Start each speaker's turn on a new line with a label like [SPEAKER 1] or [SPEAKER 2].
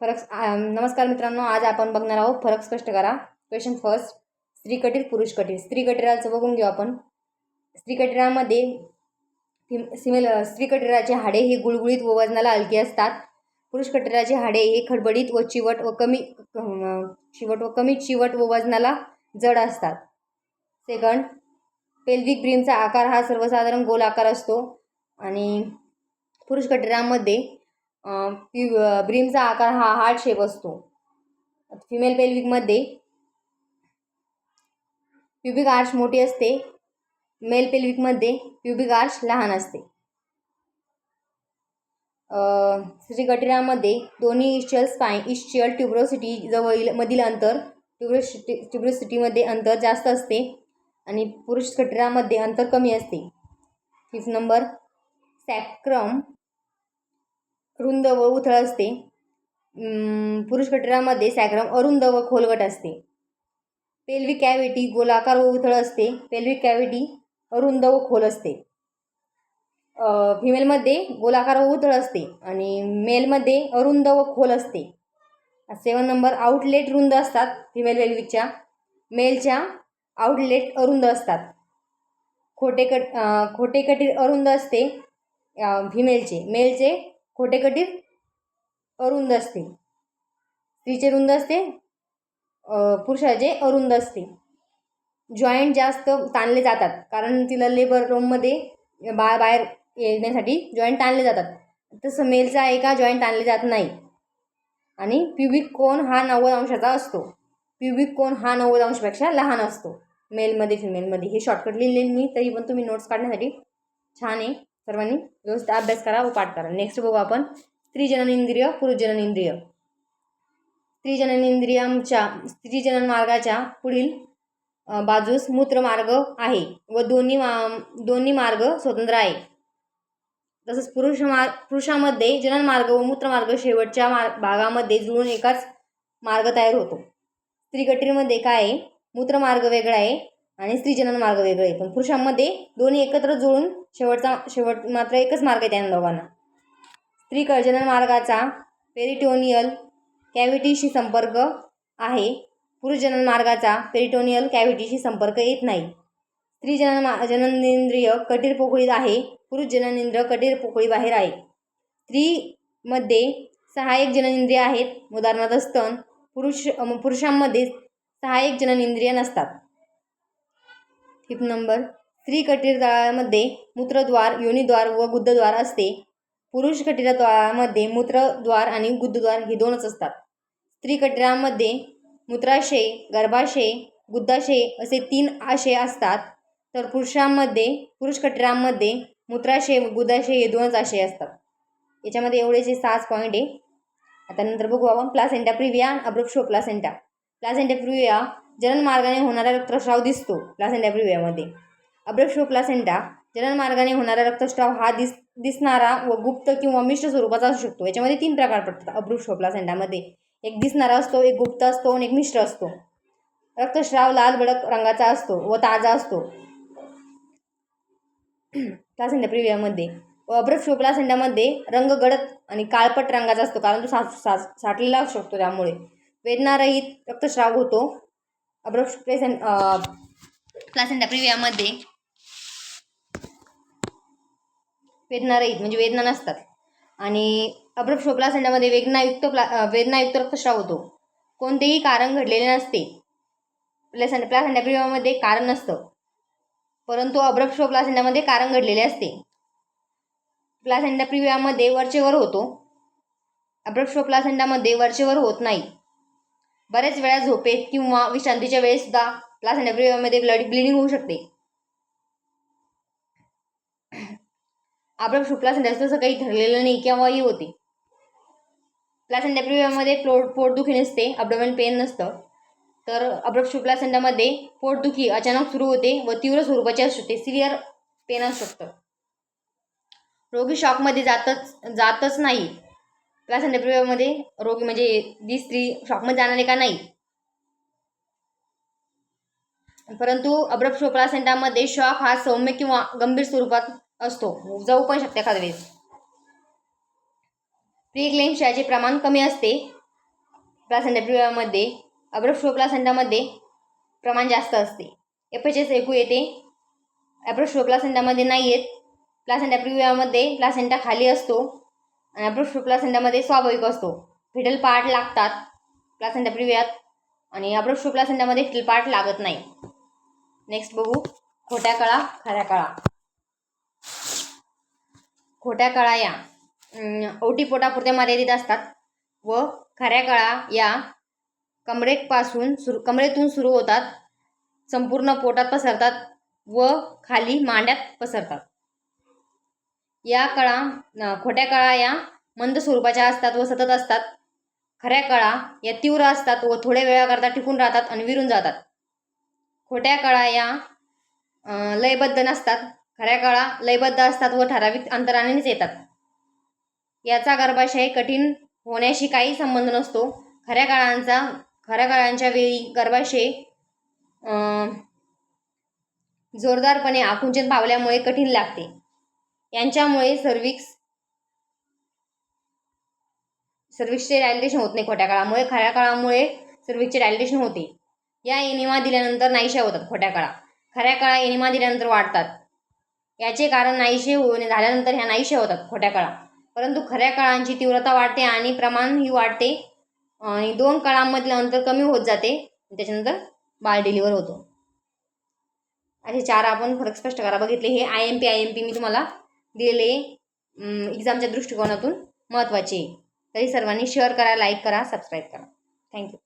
[SPEAKER 1] नमस्कार मित्रांनो, आज आपण बघणार आहोत फरक स्पष्ट करा. क्वेश्चन फर्स्ट, स्त्री कटीर पुरुष कटीर. स्त्री कटिराचं बघून घेऊ आपण. स्त्री कटिरामध्ये स्त्री कटिराचे हाडे हे गुळगुळीत व वजनाला हलकी असतात. पुरुष कटिराचे हाडे हे खडबडीत व चिवट व वजनाला जड असतात. सेकंड, पेल्विक ब्रीमचा आकार हा सर्वसाधारण गोल आकार असतो आणि पुरुष कटिरामध्ये ब्रीमचा आकार हा हार्ट शेप असतो. फिमेल पेल्विकमध्ये प्युबिक आर्च मोठी असते. मेल पेल्विकमध्ये प्युबिक आर्च लहान असते. स्त्री कटिरामध्ये दोन्ही इस्चियल ट्युब्रोसिटी जवळील मधील अंतर ट्युब्रोसिटीमध्ये अंतर जास्त असते आणि पुरुष कटिरामध्ये अंतर कमी असते. फिफ्थ नंबर, सॅक्रम रुंद व उथळ असते. पुरुष कटिरामध्ये सॅक्रम अरुंद व खोलगट असते. पेल्विक कॅव्हिटी गोलाकार व उथळ असते. पेल्विक कॅव्हिटी अरुंद व खोल असते. फिमेलमध्ये गोलाकार व उथळ असते आणि मेलमध्ये अरुंद व खोल असते. 7 नंबर, आउटलेट रुंद असतात फिमेल पेल्विकच्या. मेलच्या आउटलेट अरुंद असतात. खोटे कटीर अरुंद असते फिमेलचे. मेलचे खोटे कटीर अरुंद असते. स्त्रीचे रुंद असते, पुरुषाचे अरुंद असते. जॉईंट जास्त ताणले जातात कारण तिला लेबर रूममध्ये बाहेर येण्यासाठी जॉईंट ताणले जातात. तसं मेलचा एका जॉईंट ताणले जात नाही. आणि प्युबिक कोन हा 90 अंशाचा असतो. प्युबिक कोन हा 90 अंशापेक्षा लहान असतो मेलमध्ये फिमेलमध्ये. हे शॉर्टकट लिहिलेले मी, तरी पण तुम्ही नोट्स काढण्यासाठी छान आहे. सर्वांनी व्यवस्थित अभ्यास करा व पाठ करा. नेक्स्ट बघू आपण स्त्री जननेंद्रिय, पुरुष जननेंद्रिय. स्त्री जनन मार्गाच्या पुढील बाजूस मूत्रमार्ग आहे व दोन्ही मार्ग स्वतंत्र आहे. तसंच पुरुषामध्ये जनन मार्ग व मूत्रमार्ग शेवटच्या भागामध्ये जुळून एकाच मार्ग तयार होतो. स्त्री कटीरमध्ये काय आहे, मूत्रमार्ग वेगळा आहे आणि स्त्री जनन मार्ग वेगळा आहे. पण पुरुषांमध्ये दोन्ही एकत्र जुळून शेवट मात्र एकच मार्ग आहे त्यांना दोघांना. स्त्री जनन मार्गाचा पेरिटोनियल कॅव्हिटीशी संपर्क आहे. पुरुष जनन मार्गाचा पेरिटोनियल कॅव्हिटीशी संपर्क येत नाही. स्त्री जननेंद्रिय कटीर पोकळीत आहे. पुरुष जननेंद्रिय कटीर पोकळी बाहेर आहे. स्त्रीमध्ये सहाय्यक जननेंद्रिय आहेत, उदाहरणार्थ स्तन. पुरुषांमध्ये सहाय्यक जननेंद्रिय नसतात. 5 नंबर, स्त्री कटीरतळामध्ये मूत्रद्वार, योनिद्वार व गुदद्वार असते. पुरुष कटीरतळामध्ये मूत्रद्वार आणि गुदद्वार हे दोनच असतात. स्त्री कटीरामध्ये मूत्राशय, गर्भाशय, गुदाशय असे 3 आशय असतात. तर पुरुष कटीरामध्ये मूत्राशय व गुदाशय हे 2च आशय असतात. याच्यामध्ये एवढेचे 6 पॉईंट आहे. आता नंतर बघू आपण प्लासेंटा प्रिव्हिया, अब्रप्शो प्लासेंटा. प्लासेंटा प्रिव्हिया जनन मार्गाने होणारा रक्तस्राव दिसतो प्लासेंटा प्रिव्हियामध्ये. अब्रप्शो प्लासेंटा जनन मार्गाने होणारा रक्तस्राव हा दिसणारा व गुप्त किंवा मिश्र स्वरूपाचा असू शकतो. याच्यामध्ये 3 प्रकार पडतात अब्रप्शो प्लासेंटामध्ये. एक दिसणारा असतो, एक गुप्त असतो आणि एक मिश्र असतो. रक्तस्राव लाल भडक रंगाचा असतो व ताजा असतो प्लासेंटा प्रिव्हियामध्ये. व अब्रप्शो प्लासेंटामध्ये रंग गडद आणि काळपट रंगाचा असतो कारण तो साठलेला असू शकतो. त्यामुळे वेदनारहित रक्तस्राव होतो अब्रप्शो प्लासेंटा प्रिव्हियामध्ये. वेदनारहित म्हणजे वेदना नसतात. आणि अब्रप्शो प्लासेंटामध्ये वेदनायुक्त रक्तस्राव होतो. कोणतेही कारण घडलेले नसते. प्लासेंटा प्रिव्हियामध्ये कारण नसतं, परंतु अब्रप्शो प्लासेंटामध्ये कारण घडलेले असते. प्लासेंटा प्रिव्हियामध्ये वरचेवर होतो, अब्रप्शो प्लासेंटामध्ये वरचेवर होत नाही. बऱ्याच वेळा झोपेत किंवा विश्रांतीच्या वेळेस सुद्धा प्लासेंटा प्रिव्हियामध्ये ब्लिडिंग होऊ शकते. अब्रप्शो प्लासेंटाचं तसं काही ठरलेलं नाही, केव्हाही होते. प्लासेंटा प्रिव्हियामध्ये पोटदुखी नसते, अब्डोमेन पेन नसतं. तर अब्रप्शो प्लासेंटामध्ये पोटदुखी अचानक सुरू होते व तीव्र स्वरूपाची असू शकते, सिव्हिअर पेन असू शकतं. रोगी शॉकमध्ये जातच नाही. प्लासेंटा प्रिव्हियामध्ये रोगी म्हणजे जी स्त्री शॉकमध्ये जाणारे का नाही. परंतु अब्रप्शो प्लासेंटामध्ये शॉक हा सौम्य किंवा गंभीर स्वरूपात असतो, जाऊ पण शकते एखाद्या वेळेस. प्रीएक्लेम्पशियाचे प्रमाण कमी असते. प्लासेंटा प्रिव्हियामध्ये अब्रप्ट फ्लो प्लासेंटामध्ये प्रमाण जास्त असते. FHS एकू येते, अब्रप्ट फ्लो प्लासेंटामध्ये नाही येत. प्लासेंटा प्रिव्हियामध्ये प्लासेंटा खाली असतो आणि अब्रप्ट फ्लो प्लासेंटामध्ये स्वाभाविक असतो. फिटल पार्ट लागतात प्लासेंटा प्रिव्हियात आणि अब्रप्ट फ्लो प्लासेंटामध्ये फिटल पार्ट लागत नाही. नेक्स्ट बघू खोट्या कळा खऱ्या कळा. खोट्या कळा या ओटीपोटापुरत्या मर्यादित असतात व खऱ्या कळा या कमरेतून सुरू होतात, संपूर्ण पोटात पसरतात व खाली मांड्यात पसरतात. या कळा खोट्या कळा या मंद स्वरूपाच्या असतात व सतत असतात. खऱ्या कळा या तीव्र असतात व थोड्या वेळाकरता टिकून राहतात आणि विरून जातात. खोट्या कळा या लयबद्ध नसतात. खऱ्या कळा लयबद्ध असतात व ठराविक अंतरानेच येतात. याचा गर्भाशय कठीण होण्याशी काही संबंध नसतो. खऱ्या कळांच्या वेळी गर्भाशय जोरदारपणे आकुंचन पावल्यामुळे कठीण लागते. यांच्यामुळे सर्व्हिक्सचे डायलेटेशन होत नाही. खोट्या कळामुळे खऱ्या कळामुळे सर्व्हिक्सचे डायलेटेशन होते. या एनिमा दिल्यानंतर नाहीशा होतात खोट्या कळा. खऱ्या कळा एनिमा दिल्यानंतर वाढतात. याचे कारण नाहीशे झाल्यानंतर ह्या नाहीशा होतात खोट्या कळा. परंतु खऱ्या कळांची तीव्रता वाढते आणि प्रमाणही वाढते आणि 2 कळांमधील अंतर कमी होत जाते. त्याच्यानंतर बाळ डिलिव्हर होतो. असे 4 आपण फरक स्पष्ट करा बघितले. हे IMP मी तुम्हाला दिलेले एक्झामच्या दृष्टिकोनातून महत्त्वाचे. तरी सर्वांनी शेअर करा, लाईक करा, सबस्क्राईब करा. थँक्यू.